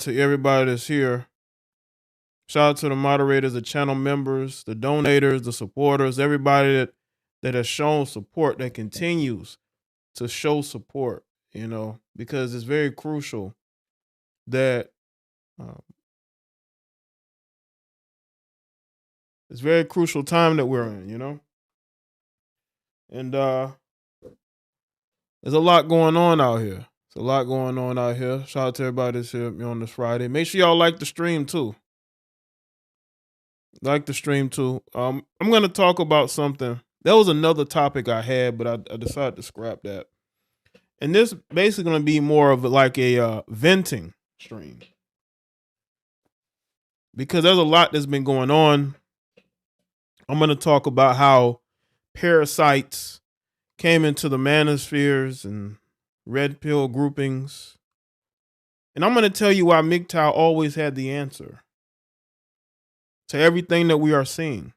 To everybody that's here. Shout out to the moderators, the channel members, the donators, the supporters, everybody that has shown support, that continues to show support, because it's very crucial that um, it's very crucial time that we're in. And there's a lot going on out here. There's a lot going on out here. Shout out to everybody that's here on this Friday. Make sure y'all like the stream too. Like the stream too. I'm gonna talk about something. That was another topic I had, but I decided to scrap that. And this basically gonna be more of like a venting stream because there's a lot that's been going on. I'm gonna talk about how parasites came into the manospheres and red pill groupings, and I'm gonna tell you why MGTOW always had the answer to everything that we are seeing.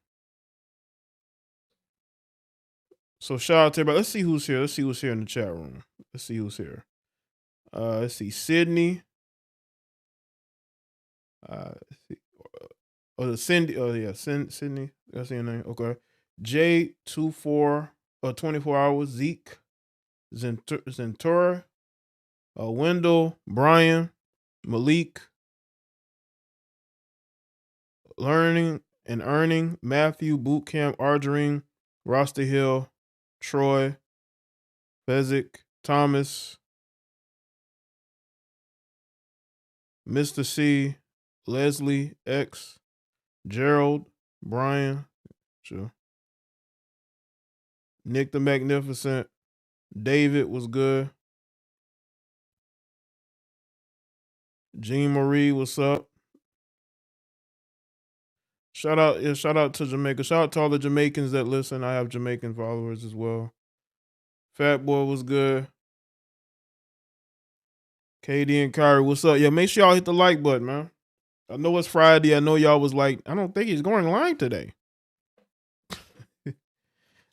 So shout out to everybody. Let's see who's here. Let's see who's here in the chat room. Let's see who's here. Let's see. Sydney. Let's see. Oh, the Cindy. Oh yeah, Sydney. That's your name. Okay. Jaye 24 hours. Zeke. Zentura. Wendell. Brian. Malik. Learning and Earning. Matthew. Bootcamp. Argerine. Roster Hill. Troy. Fezzik. Thomas. Mr. C. Leslie. X. Gerald. Brian. Sure. Nick the Magnificent. David was good. Jean Marie, what's up? Shout out to Jamaica. Shout out to all the Jamaicans that listen. I have Jamaican followers as well. Fat Boy was good. KD and Kyrie, what's up? Yeah, make sure y'all hit the like button, man. I know it's Friday. I know y'all was like, I don't think he's going live today.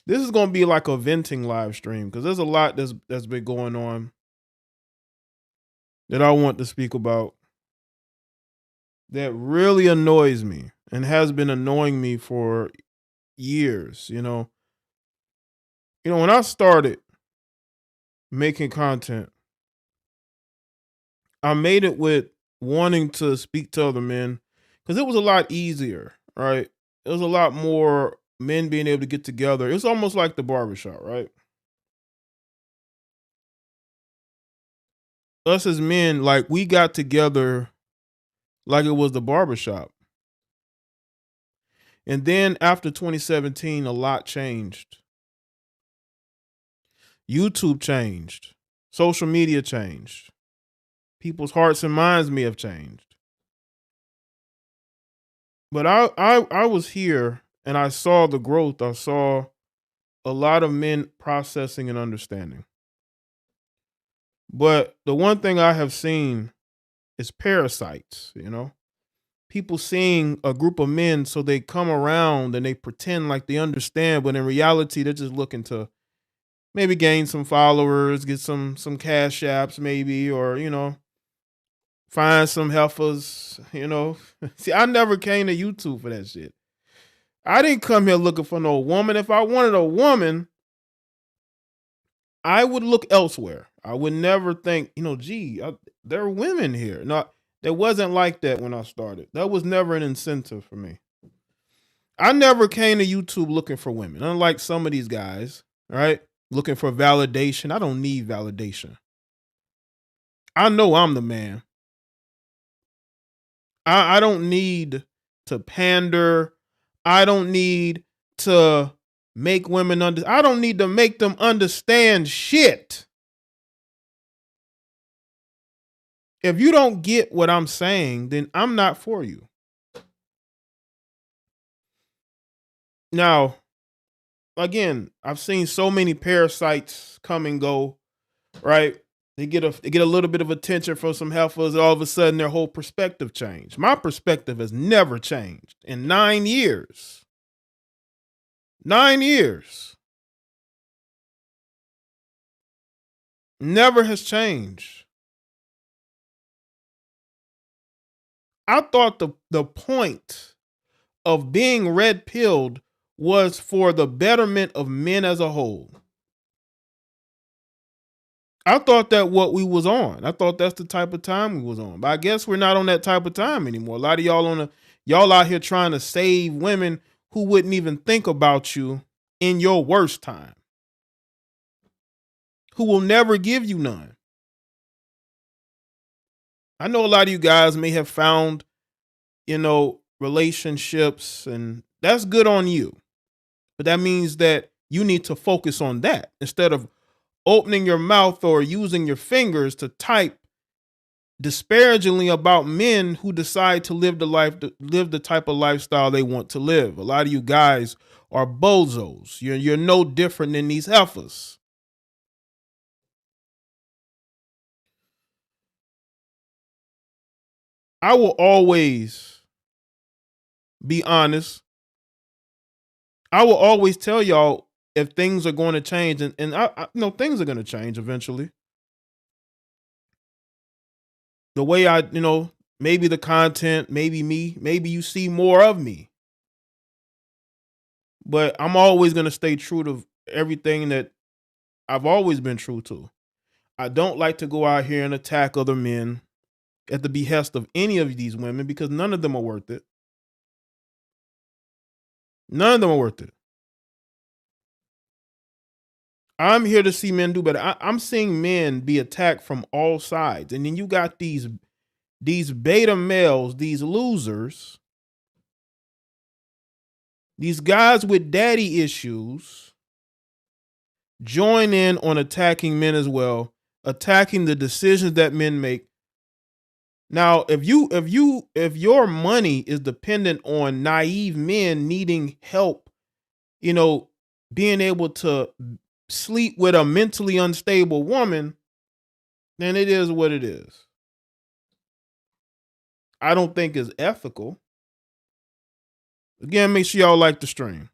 This is gonna be like a venting live stream because there's a lot that's been going on that I want to speak about that really annoys me and has been annoying me for years. When I started making content, I made it with wanting to speak to other men because it was a lot easier, right? It was a lot more men being able to get together. It's almost like the barbershop, right? Us as men, like we got together like it was the barbershop. And then after 2017, a lot changed. YouTube changed. Social media changed. People's hearts and minds may have changed. But I was here and I saw the growth. I saw a lot of men processing and understanding. But the one thing I have seen is parasites. People seeing a group of men so they come around and they pretend like they understand, but in reality, they're just looking to maybe gain some followers, get some cash apps, maybe, or find some heifers. See, I never came to YouTube for that shit. I didn't come here looking for no woman. If I wanted a woman, I would look elsewhere. I would never think, there are women here. No, it wasn't like that when I started. That was never an incentive for me. I never came to YouTube looking for women. Unlike some of these guys, right? Looking for validation. I don't need validation. I know I'm the man. I don't need to pander. I don't need to make women I don't need to make them understand shit. If you don't get what I'm saying, then I'm not for you. Now, again, I've seen so many parasites come and go, right? They get a little bit of attention from some heifers. All of a sudden, their whole perspective changed. My perspective has never changed in 9 years. 9 years. Never has changed. I thought the point of being red pilled was for the betterment of men as a whole. I thought that what we was on. I thought that's the type of time we was on. But I guess we're not on that type of time anymore. A lot of y'all out here trying to save women who wouldn't even think about you in your worst time. Who will never give you none. I know a lot of you guys may have found, relationships, and that's good on you. But that means that you need to focus on that instead of opening your mouth or using your fingers to type disparagingly about men who decide to live the type of lifestyle they want to live. A lot of you guys are bozos. You're no different than these heifers. I will always be honest. I will always tell y'all if things are going to change, and I know things are going to change eventually. The way maybe the content, maybe me, maybe you see more of me, but I'm always going to stay true to everything that I've always been true to. I don't like to go out here and attack other men at the behest of any of these women because none of them are worth it. None of them are worth it. I'm here to see men do better. I'm seeing men be attacked from all sides. And then you got these beta males, these losers, these guys with daddy issues join in on attacking men as well, attacking the decisions that men make. Now, if your money is dependent on naive men needing help, being able to sleep with a mentally unstable woman, then it is what it is. I don't think it's ethical. Again, make sure y'all like the stream.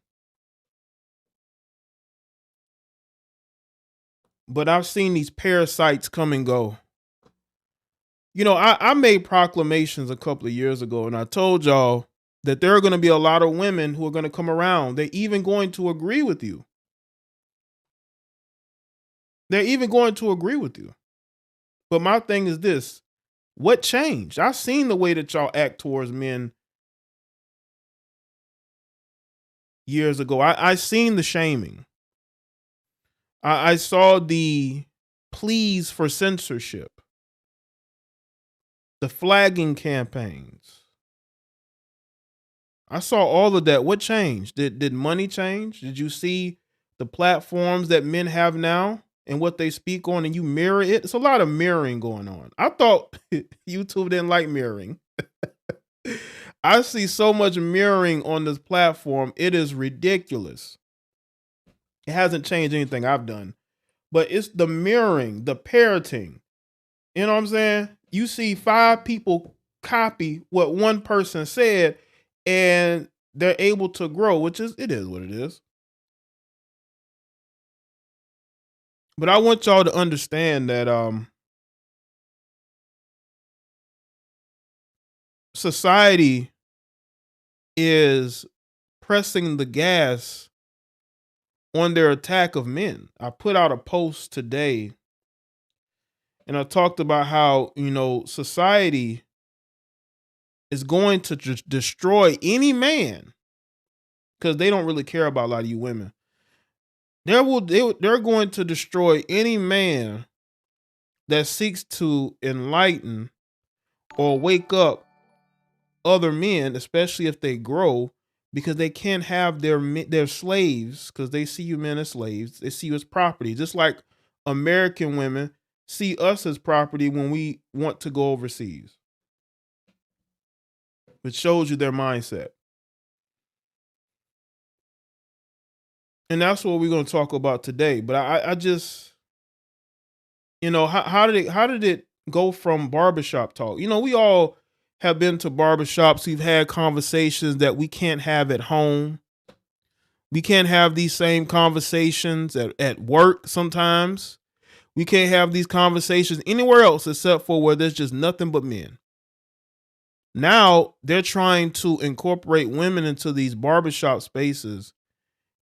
But I've seen these parasites come and go. I made proclamations a couple of years ago, and I told y'all that there are going to be a lot of women who are going to come around. They're even going to agree with you. They're even going to agree with you. But my thing is this. What changed? I've seen the way that y'all act towards men years ago. I seen the shaming. I saw the pleas for censorship. The flagging campaigns. I saw all of that. What changed? Did money change? Did you see the platforms that men have now and what they speak on and you mirror it? It's a lot of mirroring going on. I thought YouTube didn't like mirroring. I see so much mirroring on this platform. It is ridiculous. It hasn't changed anything I've done, but it's the mirroring, the parroting. You know what I'm saying? You see 5 people copy what one person said and they're able to grow, which is what it is. But I want y'all to understand that society is pressing the gas on their attack of men. I put out a post today and I talked about how, society is going to destroy any man because they don't really care about a lot of you women. They're going to destroy any man that seeks to enlighten or wake up other men, especially if they grow, because they can't have their slaves because they see you men as slaves. They see you as property, just like American women see us as property when we want to go overseas. Which shows you their mindset. And that's what we're going to talk about today. But I just, how did it go from barbershop talk? We all have been to barbershops. We've had conversations that we can't have at home. We can't have these same conversations at work sometimes. We can't have these conversations anywhere else except for where there's just nothing but men. Now they're trying to incorporate women into these barbershop spaces.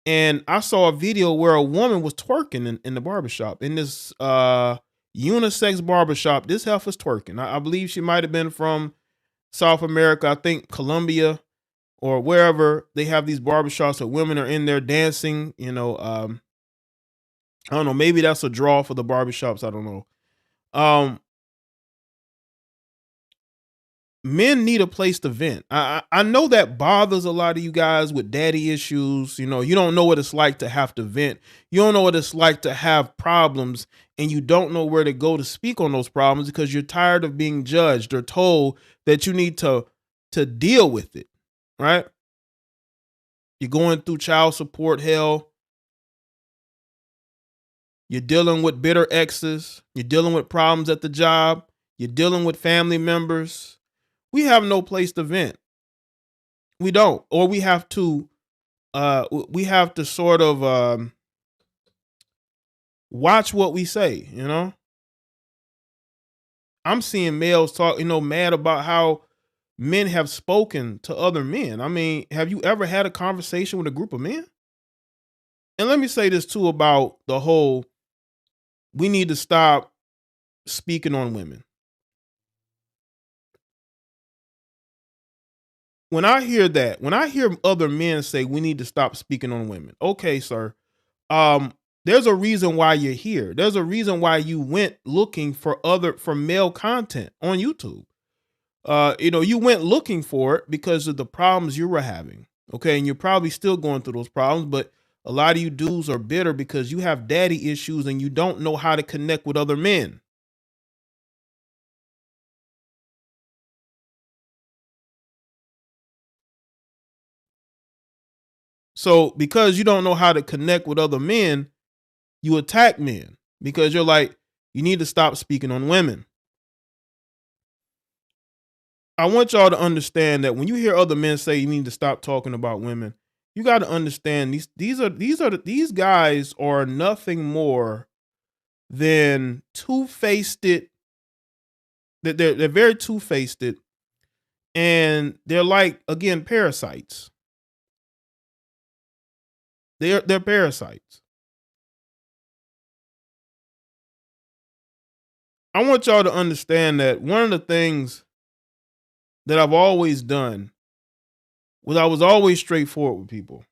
And I saw a video where a woman was twerking in the barbershop, in this unisex barbershop. This heifer was twerking. I believe she might have been from South America. I think Colombia or wherever they have these barbershops where women are in there dancing. I don't know. Maybe that's a draw for the barbershops. I don't know. Um, Men need a place to vent. I know that bothers a lot of you guys with daddy issues. You don't know what it's like to have to vent. You don't know what it's like to have problems, and you don't know where to go to speak on those problems because you're tired of being judged or told that you need to deal with it, right? You're going through child support hell. You're dealing with bitter exes. You're dealing with problems at the job. You're dealing with family members. We have no place to vent. We don't, or we have to sort of watch what we say. I'm seeing males talk, mad about how men have spoken to other men. I mean, have you ever had a conversation with a group of men? And let me say this too about the whole, we need to stop speaking on women. When I hear that, when I hear other men say we need to stop speaking on women, okay, sir, um, there's a reason why you're here. There's a reason why you went looking for male content on YouTube. You went looking for it because of the problems you were having. Okay, and you're probably still going through those problems, but a lot of you dudes are bitter because you have daddy issues and you don't know how to connect with other men. So because you don't know how to connect with other men, you attack men because you're like, you need to stop speaking on women. I want y'all to understand that when you hear other men say you need to stop talking about women, you got to understand these guys are nothing more than two-faced. They're very two-faced, and they're like, again, parasites. They're parasites. I want y'all to understand that one of the things that I've always done was I was always straightforward with people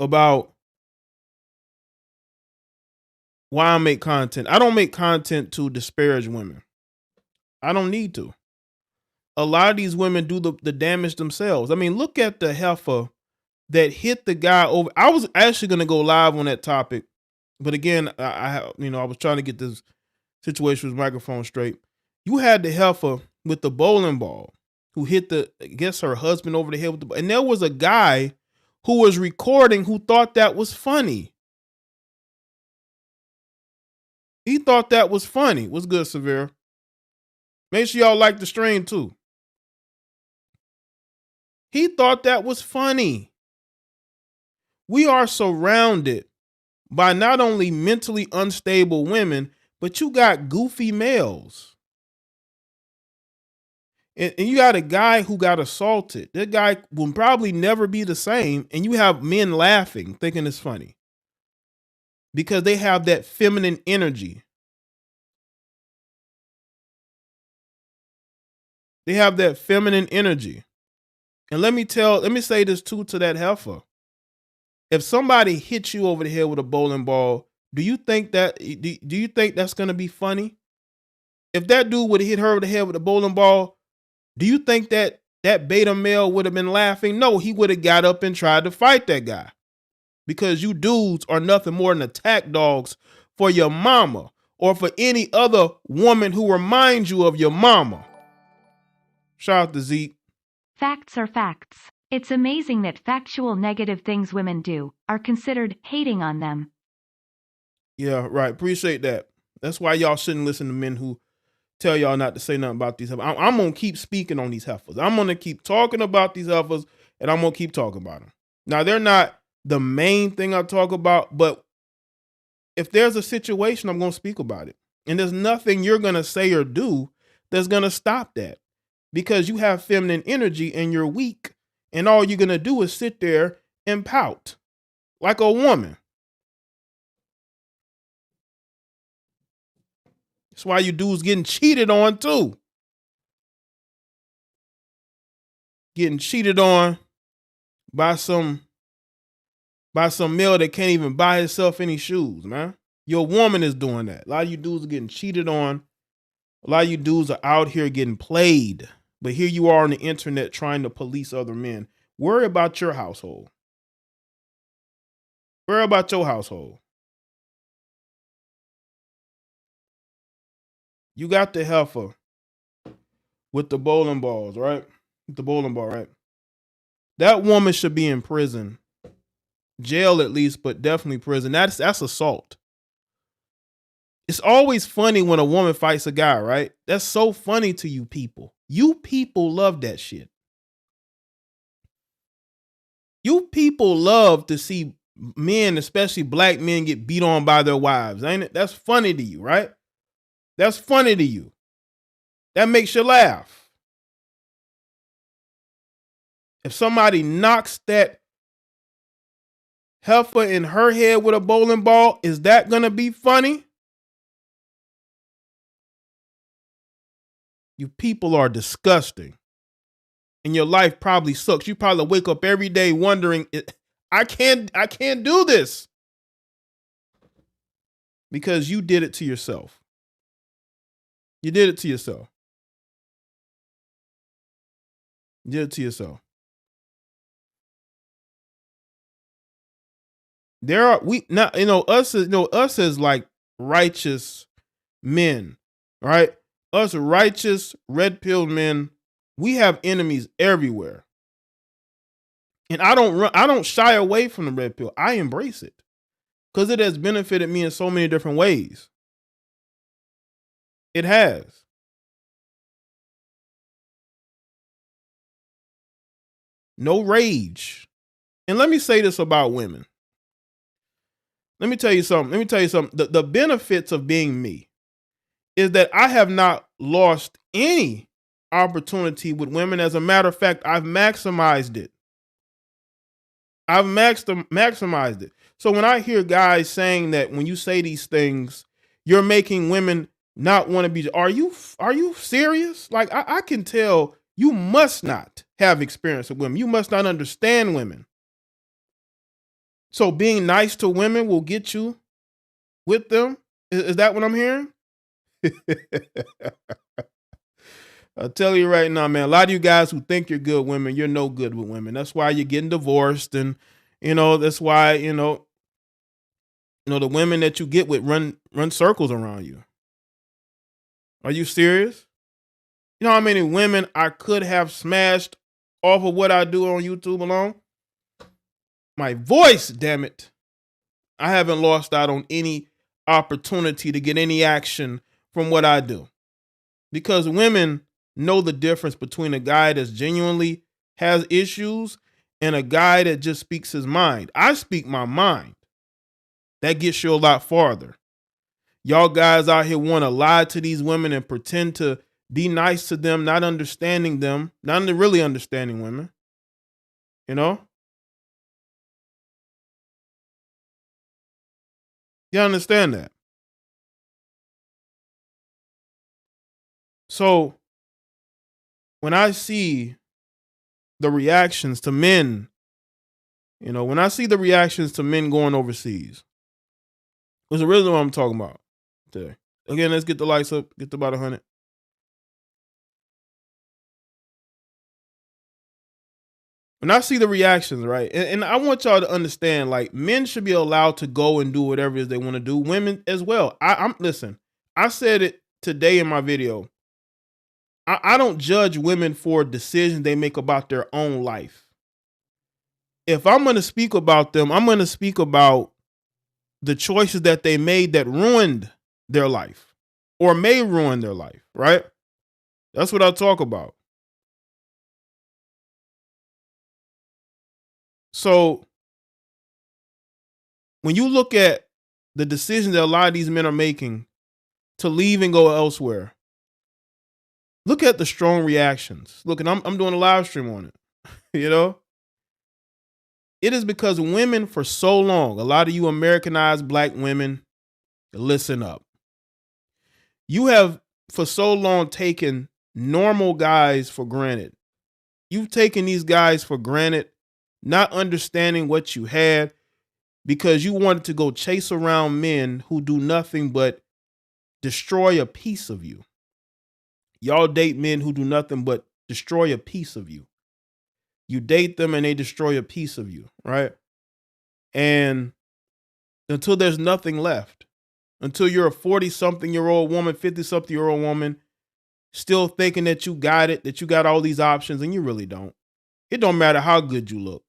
about why I make content. I don't make content to disparage women. I don't need to. A lot of these women do the damage themselves. I mean, look at the heifer that hit the guy over. I was actually going to go live on that topic, but again, I was trying to get this situation with microphone straight. You had the heifer with the bowling ball who hit I guess her husband over the head with and there was a guy who was recording who thought that was funny. He thought that was funny. What's good, Severe? Make sure y'all like the stream too. He thought that was funny. We are surrounded by not only mentally unstable women, but you got goofy males. And you got a guy who got assaulted. That guy will probably never be the same. And you have men laughing, thinking it's funny. Because they have that feminine energy. They have that feminine energy. And let me say this too to that heifer. If somebody hits you over the head with a bowling ball, do you think that's going to be funny? If that dude would have hit her over the head with a bowling ball, do you think that beta male would have been laughing? No, he would have got up and tried to fight that guy. Because you dudes are nothing more than attack dogs for your mama or for any other woman who reminds you of your mama. Shout out to Zeke. Facts are facts. It's amazing that factual negative things women do are considered hating on them. Yeah, right. Appreciate that. That's why y'all shouldn't listen to men who tell y'all not to say nothing about these heifers. I'm going to keep speaking on these heifers. I'm going to keep talking about these heifers, and I'm going to keep talking about them. Now, they're not the main thing I talk about, but if there's a situation, I'm going to speak about it. And there's nothing you're going to say or do that's going to stop that. because you have feminine energy and you're weak, and all you're gonna do is sit there and pout like a woman. That's why you dudes getting cheated on too. Getting cheated on by some male that can't even buy himself any shoes, man. Your woman is doing that. A lot of you dudes are getting cheated on. A lot of you dudes are out here getting played. But here you are on the internet trying to police other men. Worry about your household. Worry about your household. You got the heifer with the bowling balls, right? With the bowling ball, right? That woman should be in prison. Jail at least, but definitely prison. That's assault. It's always funny when a woman fights a guy, right? That's so funny to you people. You people love that shit. You people love to see men, especially black men, get beat on by their wives, ain't it? That's funny to you, right? That's funny to you. That makes you laugh. If somebody knocks that heifer in her head with a bowling ball, is that gonna be funny? You people are disgusting. And your life probably sucks. You probably wake up every day wondering, I can't do this. Because you did it to yourself. You did it to yourself. You did it to yourself. There are us as like righteous men, right? Us righteous red pill men, we have enemies everywhere. And I don't shy away from the red pill. I embrace it because it has benefited me in so many different ways. It has. No rage. And let me say this about women. Let me tell you something. The benefits of being me is that I have not lost any opportunity with women. As a matter of fact, I've maximized it. Maximized it. So when I hear guys saying that when you say these things, you're making women not want to be, are you serious? Like I can tell you must not have experience with women. You must not understand women. So being nice to women will get you with them. Is that what I'm hearing? I'll tell you right now, man, a lot of you guys who think you're good women, you're no good with women. That's why you're getting divorced. And, that's why, the women that you get with run circles around you. Are you serious? You know how many women I could have smashed off of what I do on YouTube alone? My voice, damn it. I haven't lost out on any opportunity to get any action from what I do. Because women know the difference between a guy that's genuinely has issues and a guy that just speaks his mind. I speak my mind. That gets you a lot farther. Y'all guys out here want to lie to these women and pretend to be nice to them, not understanding them, not really understanding women. You know? You understand that? So when I see the reactions to men, when I see the reactions to men going overseas, which is really what I'm talking about today. Again, let's get the lights up, get to about 100. When I see the reactions, right, and I want y'all to understand, like, men should be allowed to go and do whatever it is they want to do. Women as well. Listen, I said it today in my video. I don't judge women for decisions they make about their own life. If I'm going to speak about them, I'm going to speak about the choices that they made that ruined their life or may ruin their life, right? That's what I talk about. So when you look at the decisions that a lot of these men are making to leave and go elsewhere, Look at the strong reactions. Look, and I'm doing a live stream on it. You know, it is because women for so long, a lot of you Americanized black women, listen up. You have for so long taken normal guys for granted. You've taken these guys for granted, not understanding what you had because you wanted to go chase around men who do nothing but destroy a piece of you. Y'all date men who do nothing but destroy a piece of you. You date them and they destroy a piece of you, right? And until there's nothing left, until you're a 40-something-year-old woman, 50-something-year-old woman, still thinking that you got it, that you got all these options, and you really don't. It don't matter how good you look.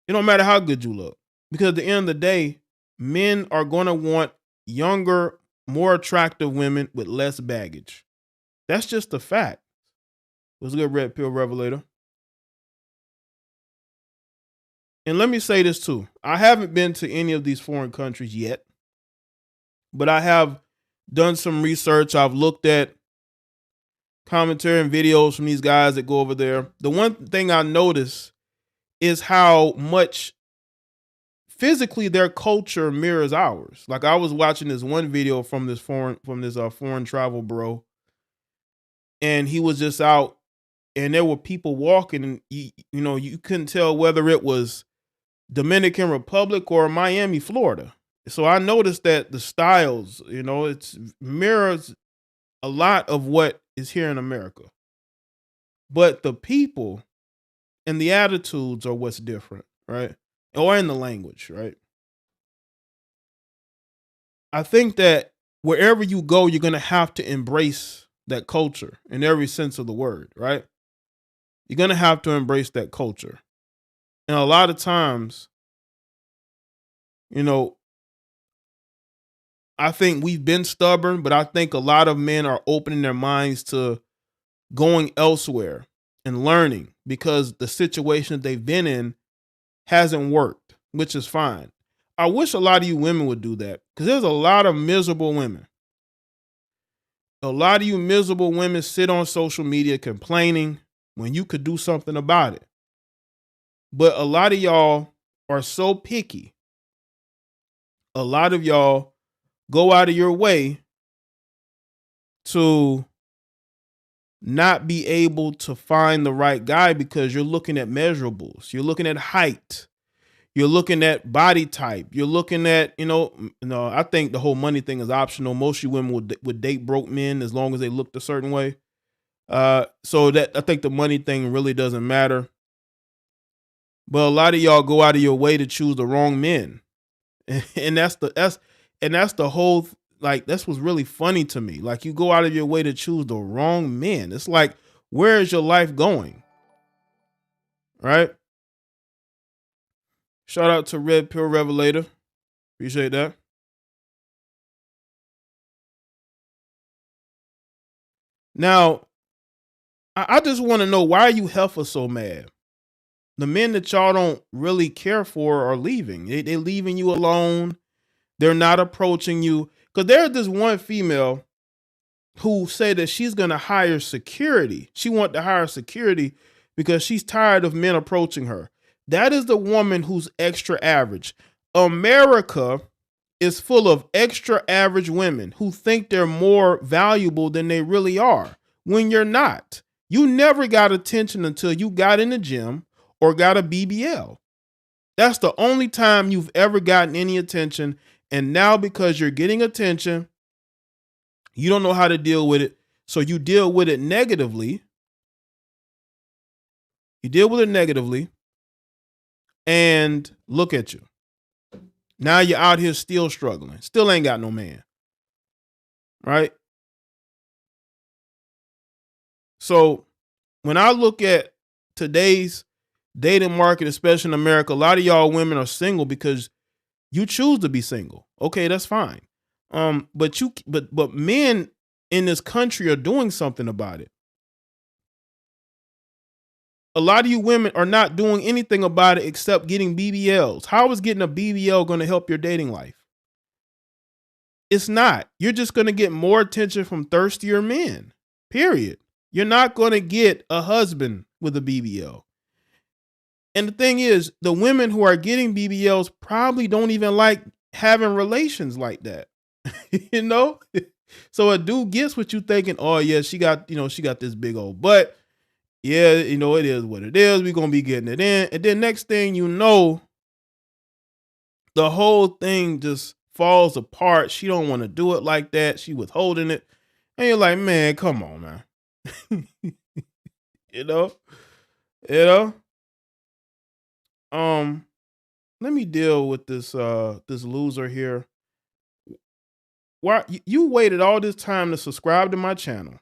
It don't matter how good you look. Because at the end of the day, men are going to want younger, more attractive women with less baggage. That's just a fact. What's good, Red Pill Revelator? And let me say this too. I haven't been to any of these foreign countries yet, but I have done some research. I've looked at commentary and videos from these guys that go over there. The one thing I notice is how much physically their culture mirrors ours. Like I was watching this one video from this foreign travel bro, and he was just out, and there were people walking, and you couldn't tell whether it was Dominican Republic or Miami, Florida. So I noticed that the styles, it's mirrors a lot of what is here in America. But the people and the attitudes are what's different, right? Or in the language, right? I think that wherever you go, you're going to have to embrace that culture in every sense of the word, right? You're going to have to embrace that culture. And a lot of times, I think we've been stubborn, but I think a lot of men are opening their minds to going elsewhere and learning because the situation that they've been in hasn't worked, which is fine. I wish a lot of you women would do that because there's a lot of miserable women. A lot of you miserable women sit on social media complaining when you could do something about it. But a lot of y'all are so picky. A lot of y'all go out of your way to not be able to find the right guy because you're looking at measurables. You're looking at height. You're looking at body type. You're looking at, I think the whole money thing is optional. Most of you women would date broke men as long as they looked a certain way. So that I think the money thing really doesn't matter. But a lot of y'all go out of your way to choose the wrong men. And that's the whole, like, that's what's really funny to me. Like, you go out of your way to choose the wrong men. It's like, where is your life going? Right? Shout out to Red Pill Revelator. Appreciate that. Now, I just want to know, why are you heifers so mad? The men that y'all don't really care for are leaving. They're leaving you alone. They're not approaching you. Because there's this one female who said that she's going to hire security. She wanted to hire security because she's tired of men approaching her. That is the woman who's extra average. America is full of extra average women who think they're more valuable than they really are, when you're not. You never got attention until you got in the gym or got a BBL. That's the only time you've ever gotten any attention. And now, because you're getting attention, you don't know how to deal with it. So you deal with it negatively. And look at you. Now you're out here still struggling. Still ain't got no man. Right? So when I look at today's dating market, especially in America, a lot of y'all women are single because you choose to be single. Okay, that's fine. But men in this country are doing something about it. A lot of you women are not doing anything about it except getting BBLs. How is getting a BBL going to help your dating life? It's not. You're just going to get more attention from thirstier men. Period. You're not going to get a husband with a BBL. And the thing is, the women who are getting BBLs probably don't even like having relations like that. you know? So a dude gets what you thinking, oh yeah, she got this big old butt. Yeah, it is what it is. We're gonna be getting it in. And then next thing you know, the whole thing just falls apart. She don't want to do it like that. She withholding it. And you're like, man, come on, man. you know? You know? Let me deal with this loser here. Why you waited all this time to subscribe to my channel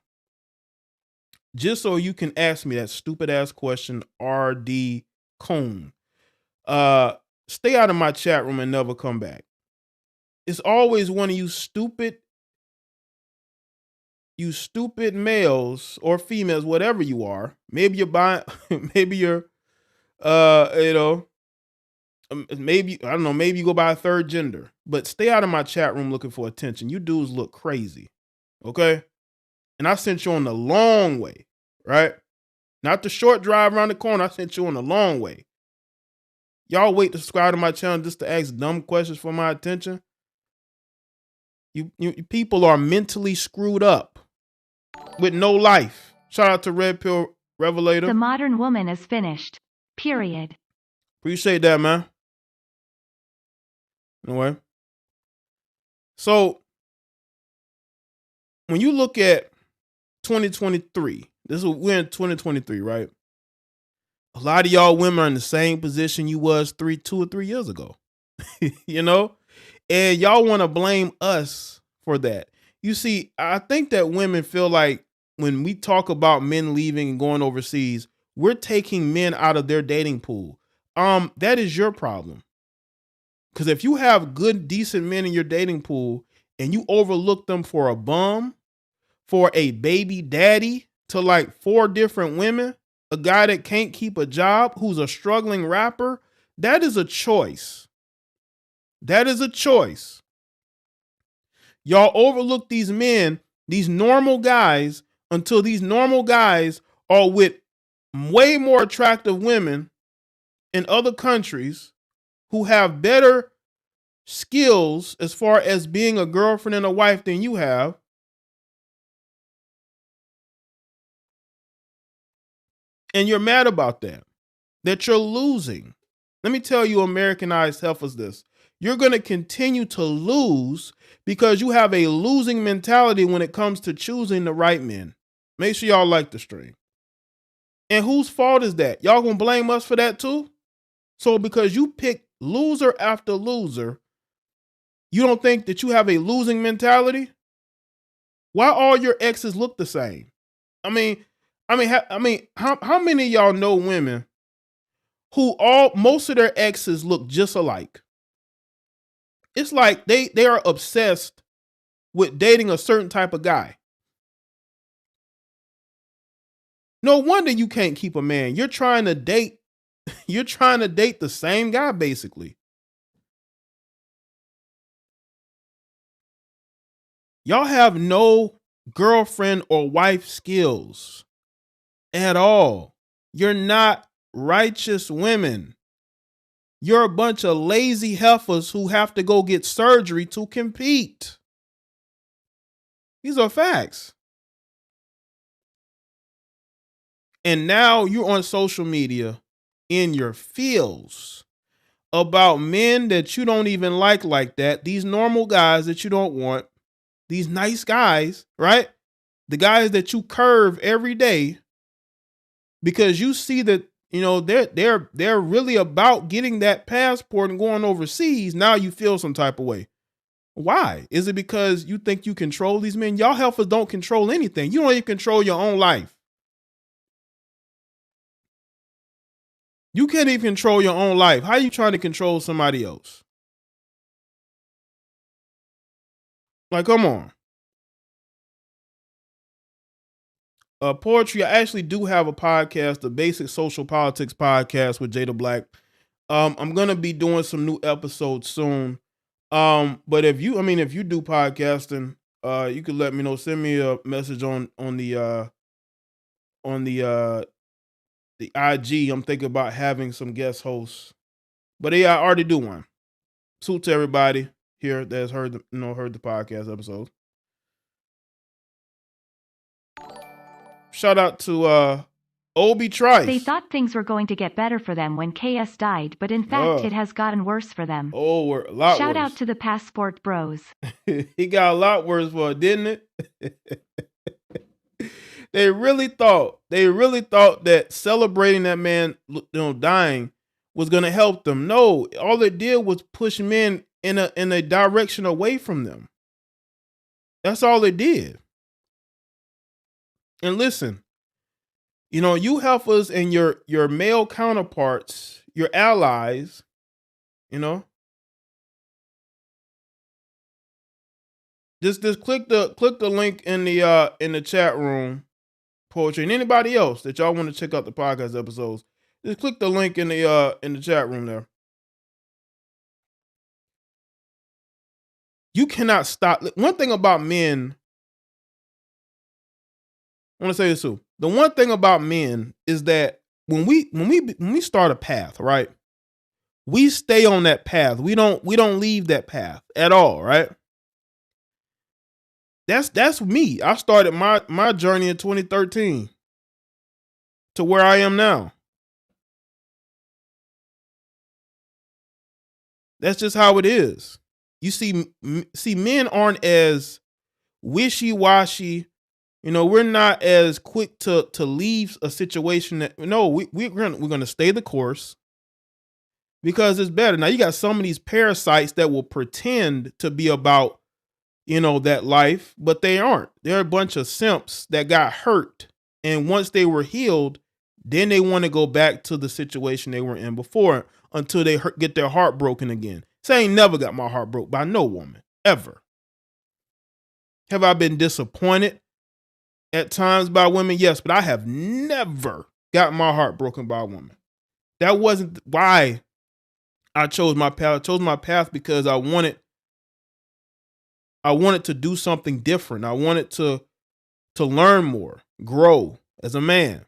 just so you can ask me that stupid ass question, RD Coon. Stay out of my chat room and never come back. It's always one of you stupid males or females, whatever you are. Maybe you're buying, maybe you're, maybe, I don't know, maybe you go by a third gender, but stay out of my chat room looking for attention. You dudes look crazy. Okay. And I sent you on the long way, right? Not the short drive around the corner. I sent you on the long way. Y'all wait to subscribe to my channel just to ask dumb questions for my attention. You people are mentally screwed up with no life. Shout out to Red Pill Revelator. The modern woman is finished. Period. Appreciate that, man. Anyway. So, when you look at 2023, we're in 2023, right? A lot of y'all women are in the same position you was 2 or 3 years ago. And y'all want to blame us for that. You see, I think that women feel like when we talk about men leaving and going overseas, we're taking men out of their dating pool. That is your problem. Because if you have good, decent men in your dating pool and you overlook them for a bum, for a baby daddy to like 4 different women, a guy that can't keep a job, who's a struggling rapper, that is a choice. That is a choice. Y'all overlook these men, these normal guys, until these normal guys are with way more attractive women in other countries who have better skills as far as being a girlfriend and a wife than you have. And you're mad about that you're losing. Let me tell you, Americanized heifers, this. You're going to continue to lose because you have a losing mentality when it comes to choosing the right men. Make sure y'all like the stream. And whose fault is that? Y'all going to blame us for that too? So because you pick loser after loser, you don't think that you have a losing mentality? Why all your exes look the same? How many of y'all know women who most of their exes look just alike? It's like they are obsessed with dating a certain type of guy. No wonder you can't keep a man. You're trying to date the same guy, basically. Y'all have no girlfriend or wife skills at all. You're not righteous women. You're a bunch of lazy heifers who have to go get surgery to compete. These are facts. And now you're on social media in your feels about men that you don't even like that. These normal guys that you don't want. These nice guys, right? The guys that you curve every day because you see that, they're really about getting that passport and going overseas. Now you feel some type of way. Why? Is it because you think you control these men? Y'all heifers don't control anything. You don't even control your own life. You can't even control your own life. How are you trying to control somebody else? Like, come on. Poetry, I actually do have a podcast, the Basic Social Politics Podcast with Jaye the Black. I'm going to be doing some new episodes soon. But if you do podcasting, you could let me know. Send me a message on the IG. I'm thinking about having some guest hosts. But yeah, I already do one. Salute to everybody here that's heard the podcast episode. Shout out to Obi Trice. They thought things were going to get better for them when KS died, but in fact it has gotten worse for them. Oh, a lot Shout worse. out to the Passport Bros. He got a lot worse for it, didn't it? They really thought that celebrating that man dying was going to help them. No, all it did was push men in a direction away from them. That's all it did. And listen, you heifers and your male counterparts, your allies, just click the link in the chat room, Poetry, and anybody else that y'all want to check out the podcast episodes. Just click the link in the chat room there. You cannot stop. One thing about men, I want to say this too. The one thing about men is that when we start a path, right? We stay on that path. We don't leave that path at all, right? That's me. I started my journey in 2013 to where I am now. That's just how it is. You see, men aren't as wishy-washy. We're not as quick to leave a situation that we're gonna stay the course because it's better. Now you got some of these parasites that will pretend to be about that life, but they aren't. They're a bunch of simps that got hurt, and once they were healed, then they want to go back to the situation they were in before until they get their heart broken again. So I ain't never got my heart broke by no woman ever. Have I been disappointed at times by women? Yes, but I have never got my heart broken by a woman. That wasn't why I chose my path. I chose my path because I wanted to do something different. I wanted to learn more, grow as a man.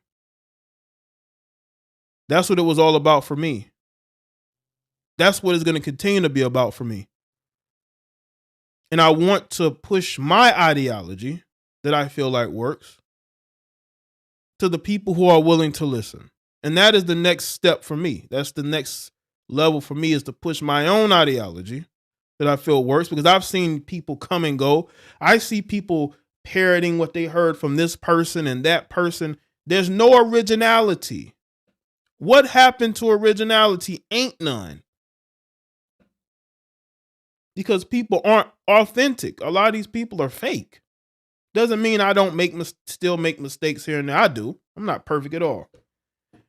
That's what it was all about for me. That's what it's going to continue to be about for me. And I want to push my ideology that I feel like works to the people who are willing to listen. And that is the next step for me. That's the next level for me, is to push my own ideology that I feel works, because I've seen people come and go. I see people parroting what they heard from this person and that person. There's no originality. What happened to originality? Ain't none. Because people aren't authentic. A lot of these people are fake. Doesn't mean I don't still make mistakes here and there. I do. I'm not perfect at all.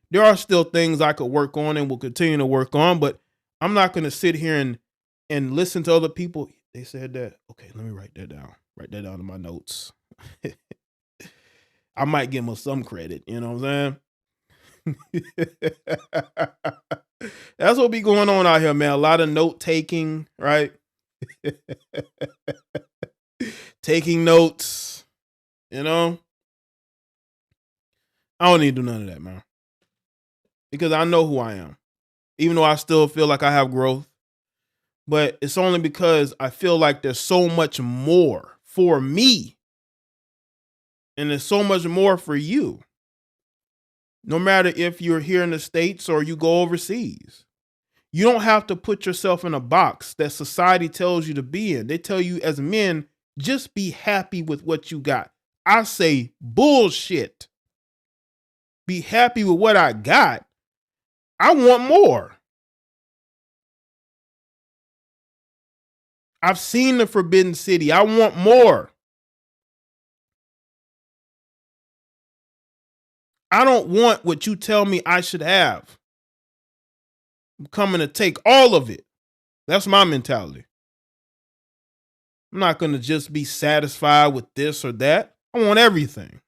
There are still things I could work on and will continue to work on, but I'm not going to sit here and listen to other people. They said that. Okay, let me write that down. Write that down in my notes. I might give them some credit. You know what I'm saying? That's what be going on out here, man. A lot of note taking, right? Taking notes, I don't need to do none of that, man. Because I know who I am. Even though I still feel like I have growth. But it's only because I feel like there's so much more for me. And there's so much more for you. No matter if you're here in the States or you go overseas. You don't have to put yourself in a box that society tells you to be in. They tell you as men, just be happy with what you got. I say bullshit. Be happy with what I got. I want more. I've seen the Forbidden City. I want more. I don't want what you tell me I should have. I'm coming to take all of it. That's my mentality. I'm not going to just be satisfied with this or that. I want everything.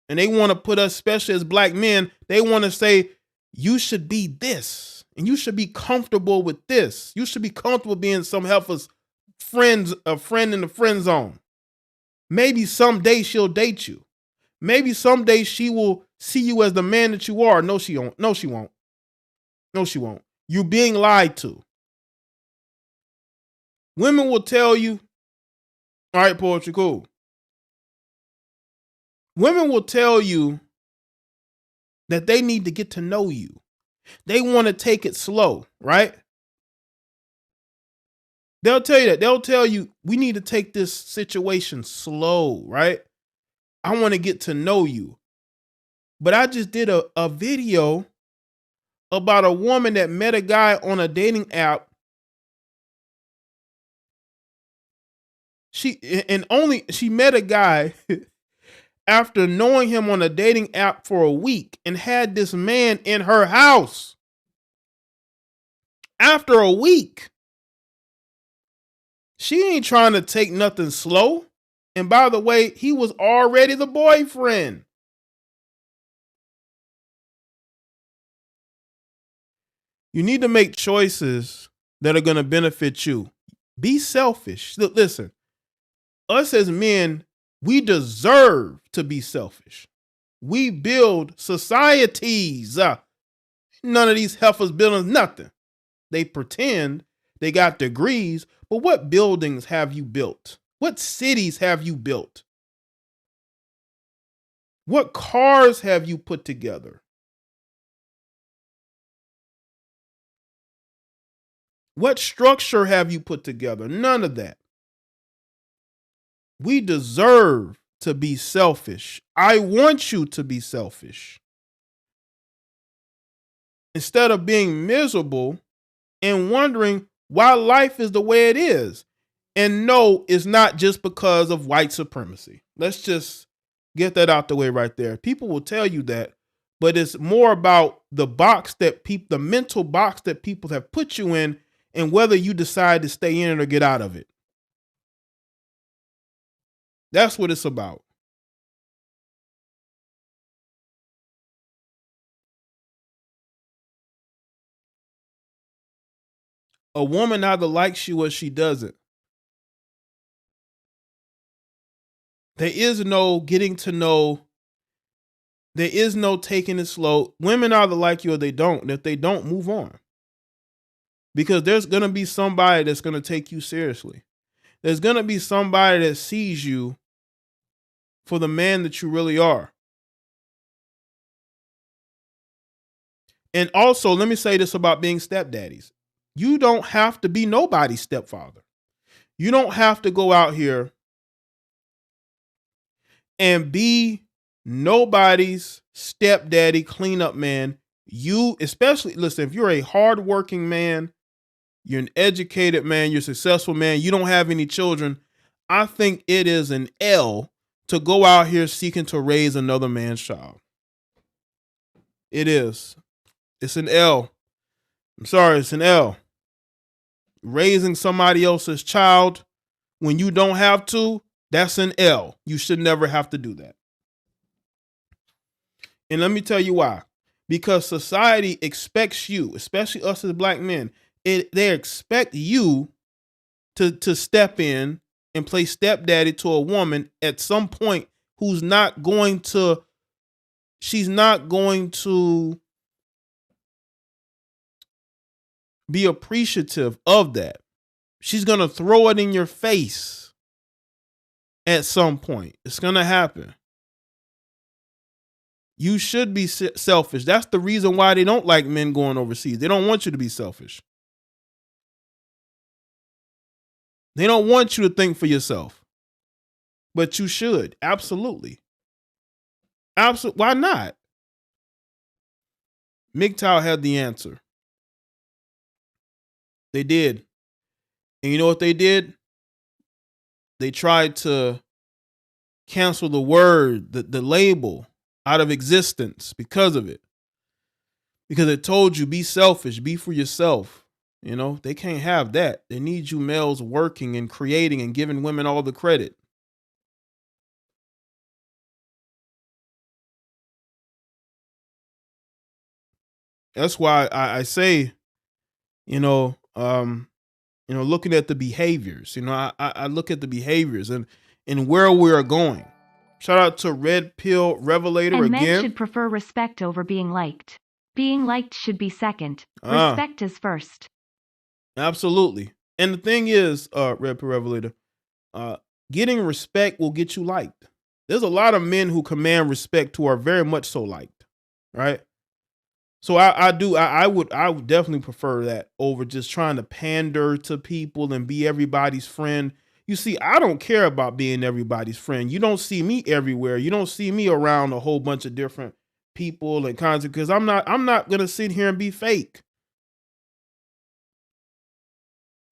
And they want to put us, especially as black men, they want to say, you should be this. And you should be comfortable with this. You should be comfortable being some heifer's a friend in the friend zone. Maybe someday she'll date you. Maybe someday she will see you as the man that you are. No, she won't. No, she won't. No, she won't. You're being lied to. Women will tell you, all right, poetry, cool. Women will tell you that they need to get to know you. They want to take it slow, right? They'll tell you that. They'll tell you, we need to take this situation slow, right? I want to get to know you. But I just did a video about a woman that met a guy on a dating app. She met a guy after knowing him on a dating app for a week and had this man in her house. After a week. She ain't trying to take nothing slow. And by the way, he was already the boyfriend. You need to make choices that are going to benefit you. Be selfish. Listen, us as men, we deserve to be selfish. We build societies. None of these heifers building nothing. They pretend they got degrees, but what buildings have you built? What cities have you built? What cars have you put together? What structure have you put together? None of that. We deserve to be selfish. I want you to be selfish. Instead of being miserable and wondering why life is the way it is. And no, it's not just because of white supremacy. Let's just get that out the way right there. People will tell you that, but it's more about the mental box that people have put you in and whether you decide to stay in it or get out of it. That's what it's about. A woman either likes you or she doesn't. There is no getting to know. There is no taking it slow. Women either like you or they don't. And if they don't, move on. Because there's going to be somebody that's going to take you seriously. There's going to be somebody that sees you for the man that you really are. And also, let me say this about being stepdaddies. You don't have to be nobody's stepfather. You don't have to go out here and be nobody's stepdaddy cleanup man. You, especially, listen, if you're a hardworking man, you're an educated man, you're a successful man, you don't have any children, I think it is an L to go out here seeking to raise another man's child. It is. It's an L. I'm sorry, it's an L. Raising somebody else's child when you don't have to, that's an L. You should never have to do that. And let me tell you why. Because society expects you, especially us as black men, they expect you to step in and play stepdaddy to a woman at some point she's not going to be appreciative of that. She's going to throw it in your face at some point. It's going to happen. You should be selfish. That's the reason why they don't like men going overseas. They don't want you to be selfish. They don't want you to think for yourself. But you should. Absolutely. Absolutely. Why not? MGTOW had the answer. They did. And you know what they did? They tried to cancel the word, the label out of existence because of it. Because it told you, be selfish, be for yourself. You know, they can't have that. They need you males working and creating and giving women all the credit. That's why I say You know, looking at the behaviors. I look at the behaviors and where we are going. Shout out to Red Pill Revelator And men again. should prefer respect over being liked. Being liked should be second. Ah, Respect is first. absolutely. And the thing is, Red Pill Revelator, uh, getting respect will get you liked. There's a lot of men who command respect who are very much so liked, right? So I would definitely prefer that over just trying to pander to people and be everybody's friend. You see, I don't care about being everybody's friend. You don't see me everywhere. You don't see me around a whole bunch of different people and kinds of because I'm not gonna sit here and be fake.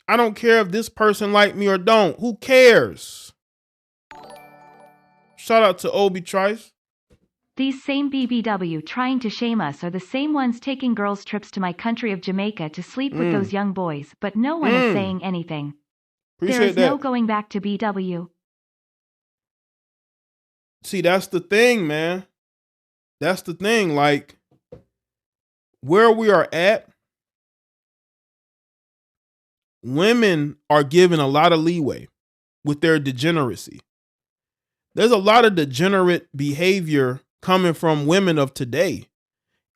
I don't care if this person like me or don't. Who cares? Shout out to Obi Trice. These same BBW trying to shame us are the same ones taking girls' trips to my country of Jamaica to sleep with Mm, those young boys, but no one is mm. saying anything. There Appreciate is no that. going back to BW. See, that's the thing, man. That's the thing. Like where we are at, women are given a lot of leeway with their degeneracy. There's a lot of degenerate behavior coming from women of today,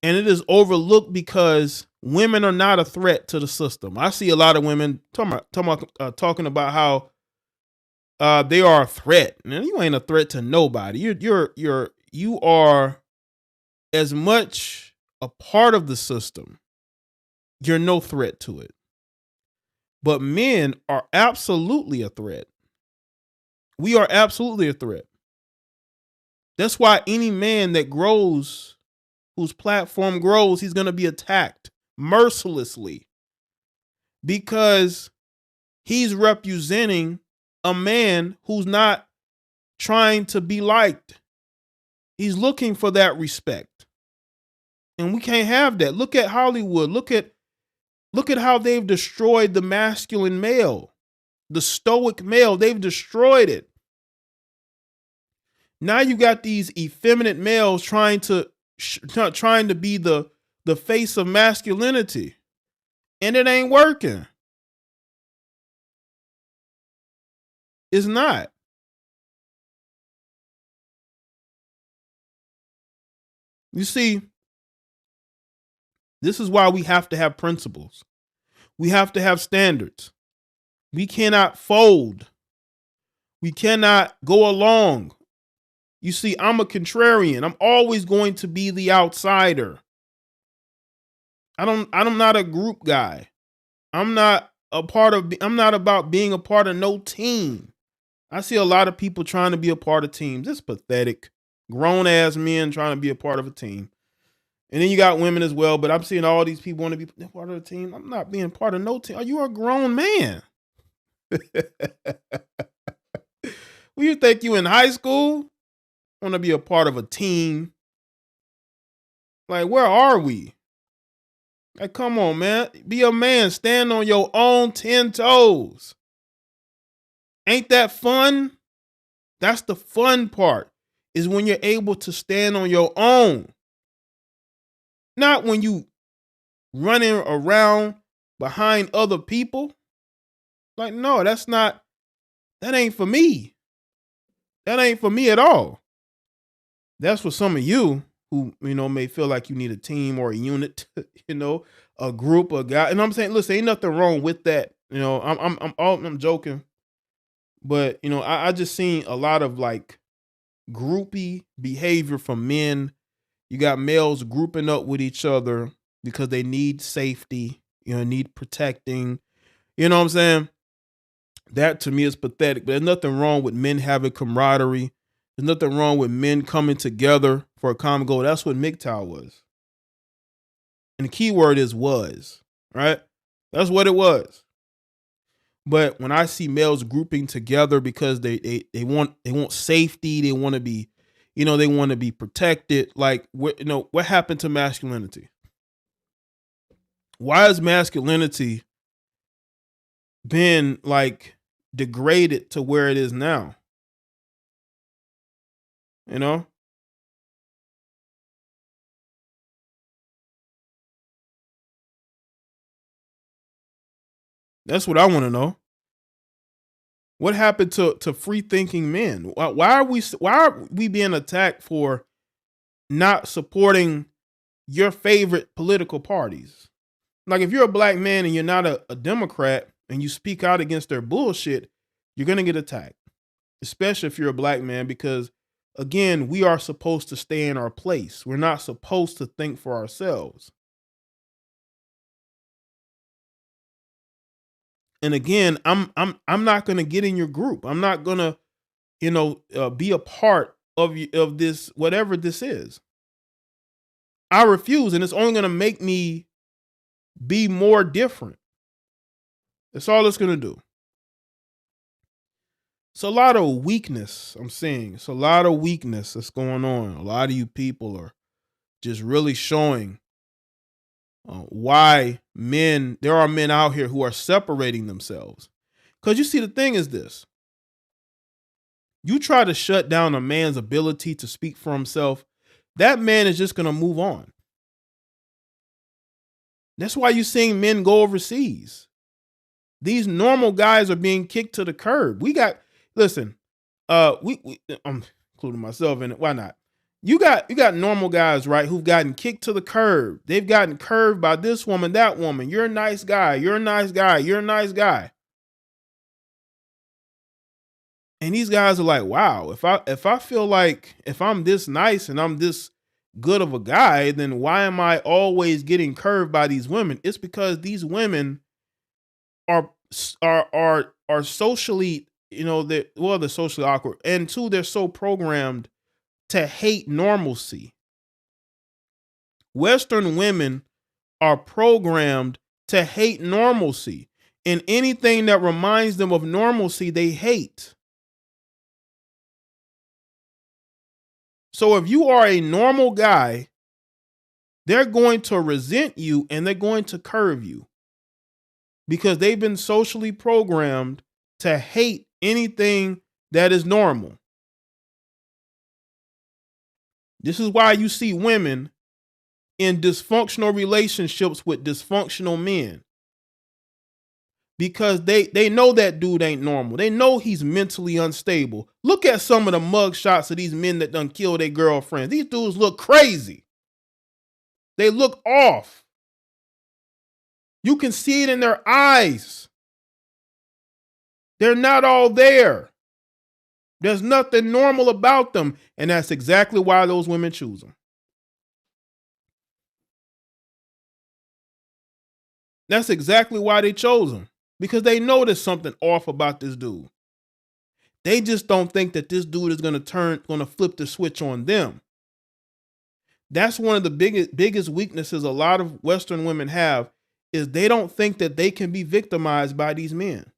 and it is overlooked because women are not a threat to the system. I see a lot of women talking about how they are a threat. And you ain't a threat to nobody. You are as much a part of the system. You're no threat to it. But men are absolutely a threat. We are absolutely a threat. That's why any man that grows, whose platform grows, he's going to be attacked mercilessly because he's representing a man who's not trying to be liked. He's looking for that respect. And we can't have that. Look at Hollywood. Look at how they've destroyed the masculine male, the stoic male. They've destroyed it. Now you got these effeminate males trying to be the face of masculinity, and it ain't working. It's not. You see, this is why we have to have principles. We have to have standards. We cannot fold. We cannot go along. You see, I'm a contrarian. I'm always going to be the outsider. I'm not a group guy. I'm not about being a part of no team. I see a lot of people trying to be a part of teams. It's pathetic. Grown ass men trying to be a part of a team. And then you got women as well, but I'm seeing all these people want to be part of the team. I'm not being part of no team. Are you a grown man? Well, you think you in high school? Want to be a part of a team? Like, where are we? Like, come on, man. Be a man. Stand on your own 10 toes. Ain't that fun? That's the fun part, is when you're able to stand on your own. Not when you running around behind other people. Like, no, that ain't for me. That ain't for me at all. That's for some of you who, may feel like you need a team or a unit, a group of guys. And I'm saying, listen, ain't nothing wrong with that. I'm joking. But, I just seen a lot of like groupie behavior from men. You got males grouping up with each other because they need safety, need protecting. You know what I'm saying? That to me is pathetic. But there's nothing wrong with men having camaraderie. There's nothing wrong with men coming together for a common goal. That's what MGTOW was. And the key word is was, right? That's what it was. But when I see males grouping together because they want safety, they want to be, they want to be protected. Like what happened to masculinity? Why has masculinity been like degraded to where it is now? You know? That's what I want to know. What happened to free thinking men? Why are we being attacked for not supporting your favorite political parties? Like if you're a black man and you're not a Democrat and you speak out against their bullshit, you're gonna get attacked. Especially if you're a black man, because again, we are supposed to stay in our place. We're not supposed to think for ourselves. And again, I'm not gonna get in your group. I'm not gonna, be a part of this, whatever this is. I refuse, and it's only gonna make me be more different. That's all it's gonna do. It's a lot of weakness I'm seeing. It's a lot of weakness that's going on. A lot of you people are just really showing why there are men out here who are separating themselves. Because you see, the thing is this: you try to shut down a man's ability to speak for himself, that man is just going to move on. That's why you're seeing men go overseas. These normal guys are being kicked to the curb. Listen, I'm including myself in it. Why not? You got normal guys, right, who've gotten kicked to the curb. They've gotten curved by this woman, that woman. You're a nice guy. You're a nice guy. You're a nice guy. And these guys are like, wow, if I feel like if I'm this nice and I'm this good of a guy, then why am I always getting curved by these women? It's because these women are socially, they're socially awkward, and two, they're so programmed to hate normalcy. Western women are programmed to hate normalcy, and anything that reminds them of normalcy, they hate. So if you are a normal guy, they're going to resent you and they're going to curve you because they've been socially programmed to hate anything that is normal. This is why you see women in dysfunctional relationships with dysfunctional men. Because they know that dude ain't normal. They know he's mentally unstable. Look at some of the mug shots of these men that done killed their girlfriends. These dudes look crazy. They look off. You can see it in their eyes. They're not all there. There's nothing normal about them. And that's exactly why those women choose them. That's exactly why they chose him. Because they know there's something off about this dude. They just don't think that this dude is going to flip the switch on them. That's one of the biggest weaknesses a lot of Western women have, is they don't think that they can be victimized by these men.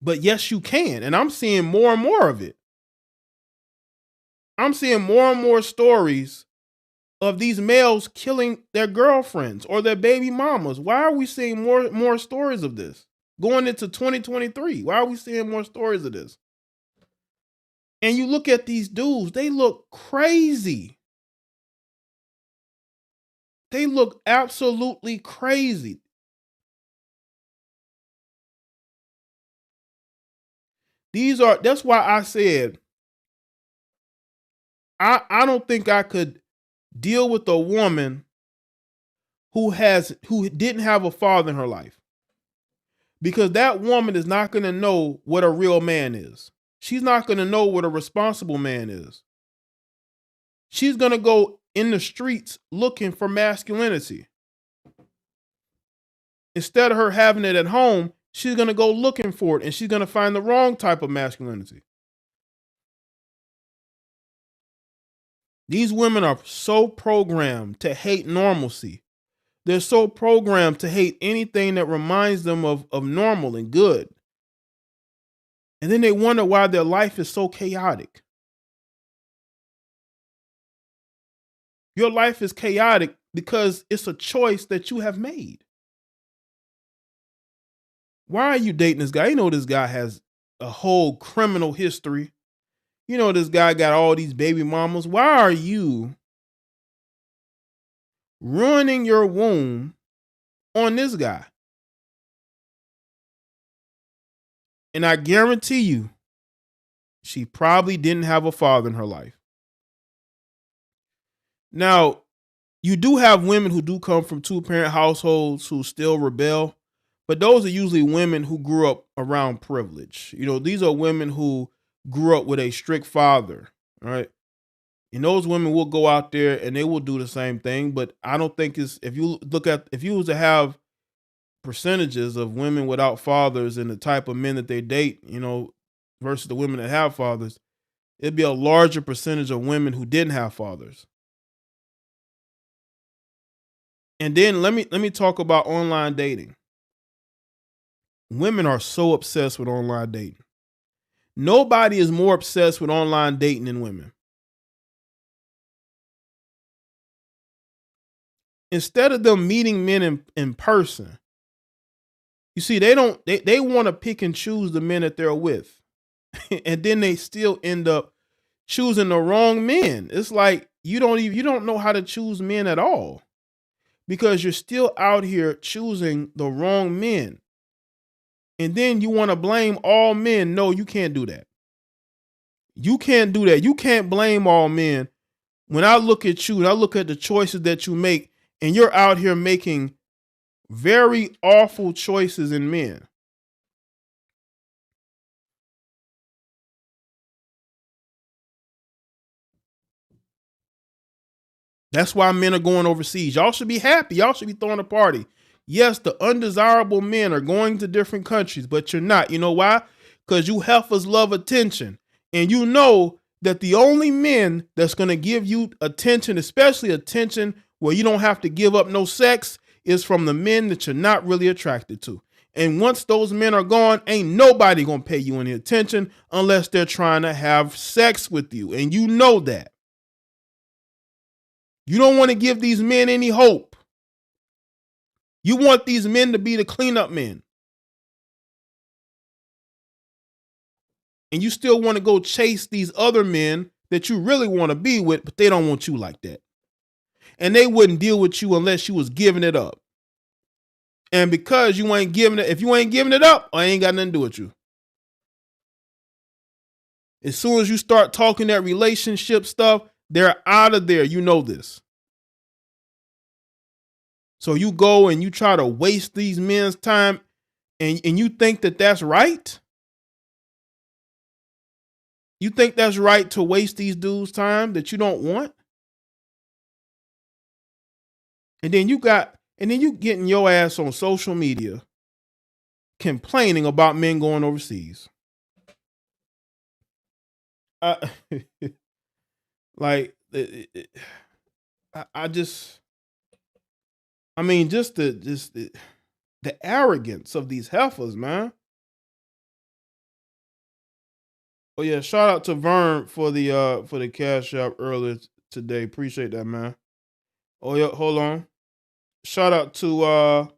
But yes, you can. And I'm seeing more and more of it. I'm seeing more and more stories of these males killing their girlfriends or their baby mamas. Why are we seeing more stories of this? Going into 2023, why are we seeing more stories of this? And you look at these dudes, they look crazy. They look absolutely crazy. That's why I said, I don't think I could deal with a woman who didn't have a father in her life. Because that woman is not going to know what a real man is. She's not going to know what a responsible man is. She's going to go in the streets looking for masculinity. Instead of her having it at home, she's going to go looking for it, and she's going to find the wrong type of masculinity. These women are so programmed to hate normalcy. They're so programmed to hate anything that reminds them of normal and good. And then they wonder why their life is so chaotic. Your life is chaotic because it's a choice that you have made. Why are you dating this guy? You know this guy has a whole criminal history. You know this guy got all these baby mamas. Why are you ruining your womb on this guy. And I guarantee you, she probably didn't have a father in her life. Now, you do have women who do come from two-parent households who still rebel, but those are usually women who grew up around privilege. These are women who grew up with a strict father, right? And those women will go out there and they will do the same thing. But I don't think if you was to have percentages of women without fathers and the type of men that they date, versus the women that have fathers, it'd be a larger percentage of women who didn't have fathers. And then let me talk about online dating. Women are so obsessed with online dating. Nobody is more obsessed with online dating than women. Instead of them meeting men in person, you see, they want to pick and choose the men that they're with. And then they still end up choosing the wrong men. It's like you don't know how to choose men at all because you're still out here choosing the wrong men. And then you want to blame all men. No, you can't do that. You can't do that. You can't blame all men. When I look at you and I look at the choices that you make, and you're out here making very awful choices in men. That's why men are going overseas. Y'all should be happy. Y'all should be throwing a party. Yes, the undesirable men are going to different countries, but you're not. You know why? Because you heifers love attention. And you know that the only men that's going to give you attention, especially attention where you don't have to give up no sex, is from the men that you're not really attracted to. And once those men are gone, ain't nobody going to pay you any attention unless they're trying to have sex with you. And you know that. You don't want to give these men any hope. You want these men to be the cleanup men. And you still want to go chase these other men that you really want to be with, but they don't want you like that. And they wouldn't deal with you unless you was giving it up. And because you ain't giving it, if you ain't giving it up, I ain't got nothing to do with you. As soon as you start talking that relationship stuff, they're out of there. You know this. So you go and you try to waste these men's time and you think that that's right? You think that's right to waste these dudes' time that you don't want? And then you getting your ass on social media complaining about men going overseas. Like I just I mean just the arrogance of these heifers, man. Oh yeah, shout out to Vern for the cash app earlier today. Appreciate that, man. Oh yeah, hold on. Shout out to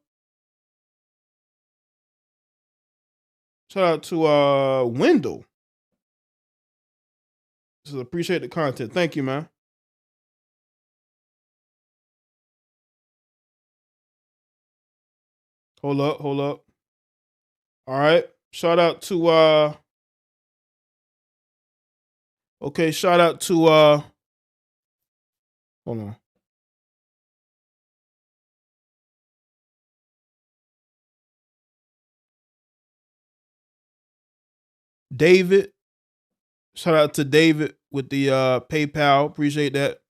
Wendell. Just appreciate the content. Thank you, man. Hold up, hold up. All right. Shout out to okay, shout out to hold on. David. Shout out to David with the PayPal. Appreciate that.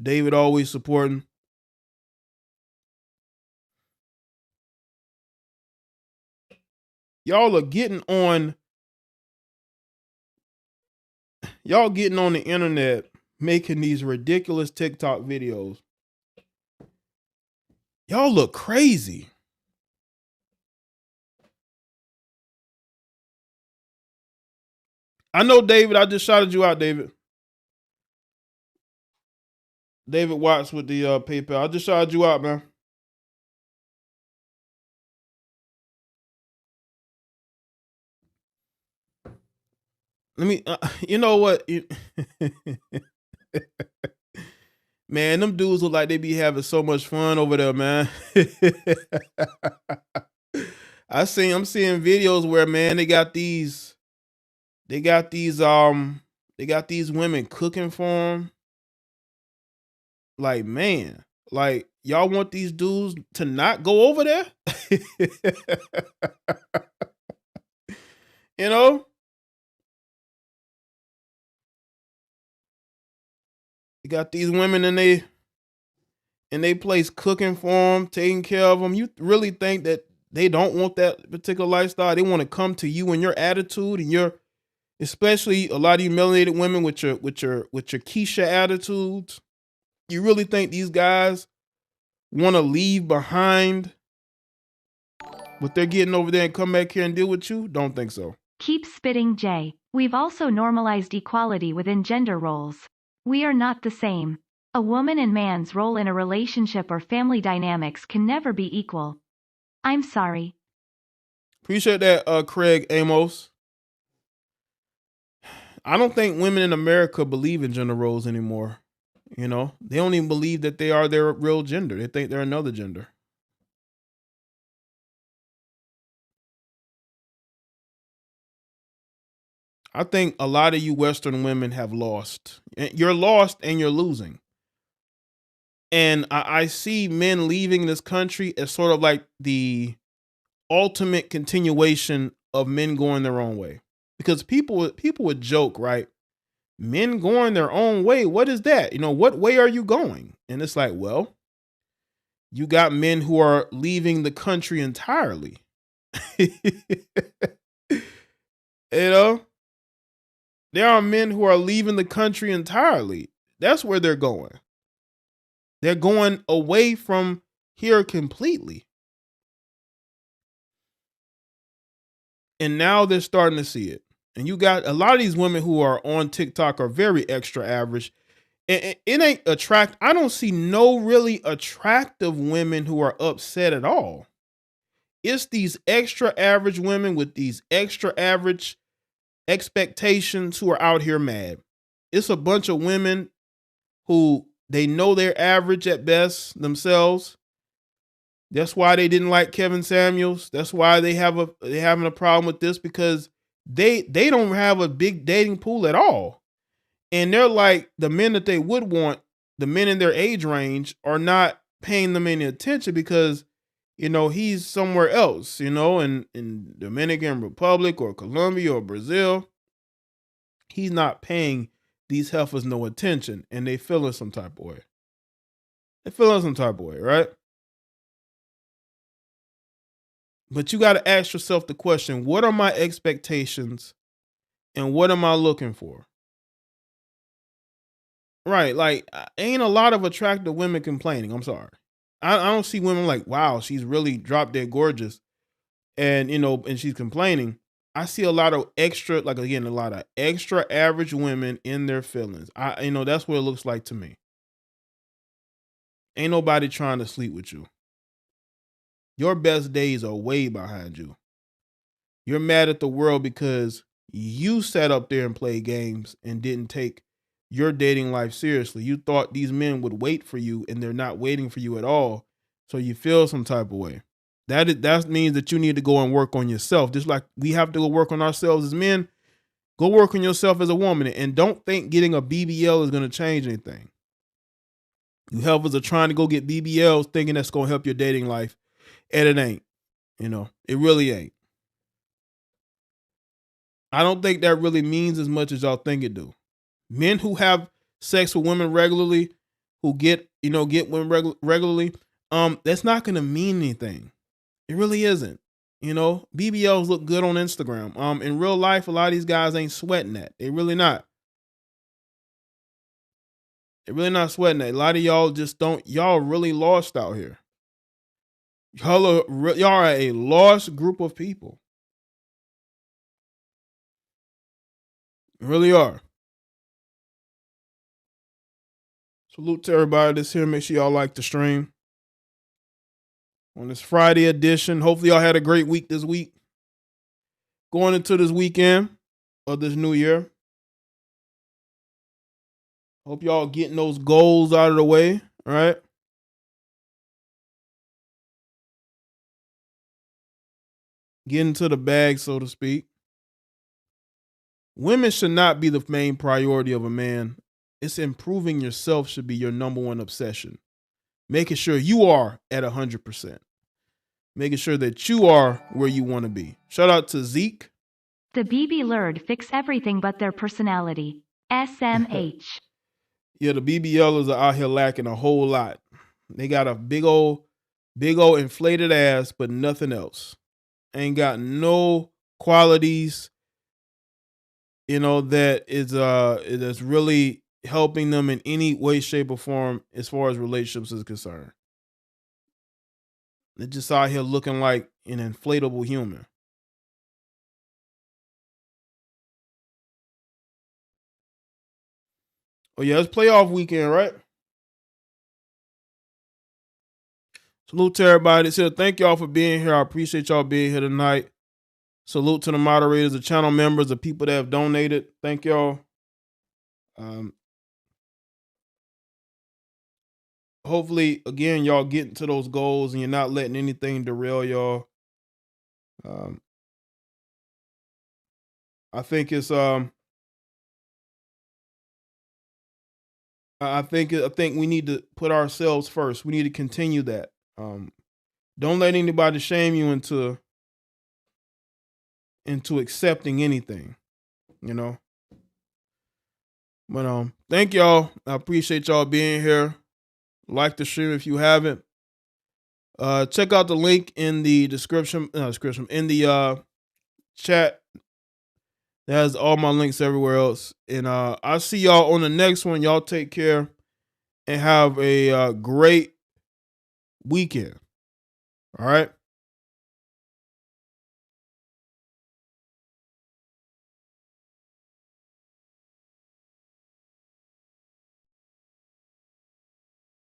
David always supporting. Y'all are getting on the internet making these ridiculous TikTok videos. Y'all look crazy. I know, David. I just shouted you out, David. David Watts with the PayPal. I just shouted you out, man. Let me. You know what? Man, them dudes look like they be having so much fun over there, man. I'm seeing videos where, man, they got these they got these women cooking for them. Like, man, like y'all want these dudes to not go over there? you know? You got these women in they place cooking for them, taking care of them. You really think that they don't want that particular lifestyle? They want to come to you and your attitude and your, especially a lot of you melanated women with your Keisha attitudes. You really think these guys want to leave behind what they're getting over there and come back here and deal with you? Don't think so. Keep spitting, Jay. We've also normalized equality within gender roles. We are not the same. A woman and man's role in a relationship or family dynamics can never be equal. I'm sorry. Appreciate that, Craig Amos. I don't think women in America believe in gender roles anymore. You know, they don't even believe that they are their real gender. They think they're another gender. I think a lot of you Western women have lost. You're lost and you're losing. And I see men leaving this country as sort of like the ultimate continuation of men going their own way. Because people would joke, right? Men going their own way. What is that? You know, what way are you going? And it's like, well, you got men who are leaving the country entirely. you know, there are men who are leaving the country entirely. That's where they're going. They're going away from here completely. And now they're starting to see it. And you got a lot of these women who are on TikTok are very extra average. It ain't attract. I don't see no really attractive women who are upset at all. It's these extra average women with these extra average expectations who are out here mad. It's a bunch of women who they know they're average at best themselves. That's why they didn't like Kevin Samuels. That's why they're having a problem with this, because they don't have a big dating pool at all. And they're like, the men that they would want, the men in their age range, are not paying them any attention because, you know, he's somewhere else, you know, in Dominican Republic or Colombia or Brazil. He's not paying these heifers no attention, and they feeling some type of way. They feeling some type of way, right? But you got to ask yourself the question, what are my expectations and what am I looking for? Right. Like, ain't a lot of attractive women complaining. I'm sorry. I don't see women like, wow, she's really drop dead gorgeous. And, you know, and she's complaining. I see a lot of extra, like, again, a lot of extra average women in their feelings. You know, that's what it looks like to me. Ain't nobody trying to sleep with you. Your best days are way behind you. You're mad at the world because you sat up there and played games and didn't take your dating life seriously. You thought these men would wait for you, and they're not waiting for you at all. So you feel some type of way. That means that you need to go and work on yourself. Just like we have to go work on ourselves as men, go work on yourself as a woman. And don't think getting a BBL is going to change anything. You helpers are trying to go get BBLs thinking that's going to help your dating life. And it ain't. You know, it really ain't. I don't think that really means as much as y'all think it do. Men who have sex with women regularly, who get women regularly, that's not going to mean anything. It really isn't. You know, BBLs look good on Instagram. In real life, a lot of these guys ain't sweating that. They really not. They're really not sweating that. A lot of y'all y'all really lost out here. Y'all are a lost group of people. You really are. Salute to everybody that's here. Make sure y'all like the stream on this Friday edition. Hopefully y'all had a great week this week. Going into this weekend of this new year. Hope y'all getting those goals out of the way. All right. Getting to the bag, so to speak. Women should not be the main priority of a man. It's improving yourself should be your number one obsession. Making sure you are at 100%. Making sure that you are where you want to be. Shout out to Zeke. The BB Lurd fix everything but their personality. SMH. Yeah, the BBLers are out here lacking a whole lot. They got a big old inflated ass, but nothing else. Ain't got no qualities, that's really helping them in any way, shape, or form as far as relationships is concerned. They're just out here looking like an inflatable human. Oh yeah, it's playoff weekend, right? Salute to everybody that's here. Thank y'all for being here. I appreciate y'all being here tonight. Salute to the moderators, the channel members, the people that have donated. Thank y'all. Hopefully, again, y'all getting to those goals and you're not letting anything derail y'all. I think it's I think we need to put ourselves first. We need to continue that. Don't let anybody shame you into accepting anything, you know. But thank y'all. I appreciate y'all being here. Like the stream if you haven't. Check out the link in the description in the chat. That has all my links everywhere else. And I'll see y'all on the next one. Y'all take care and have a great weekend. All right.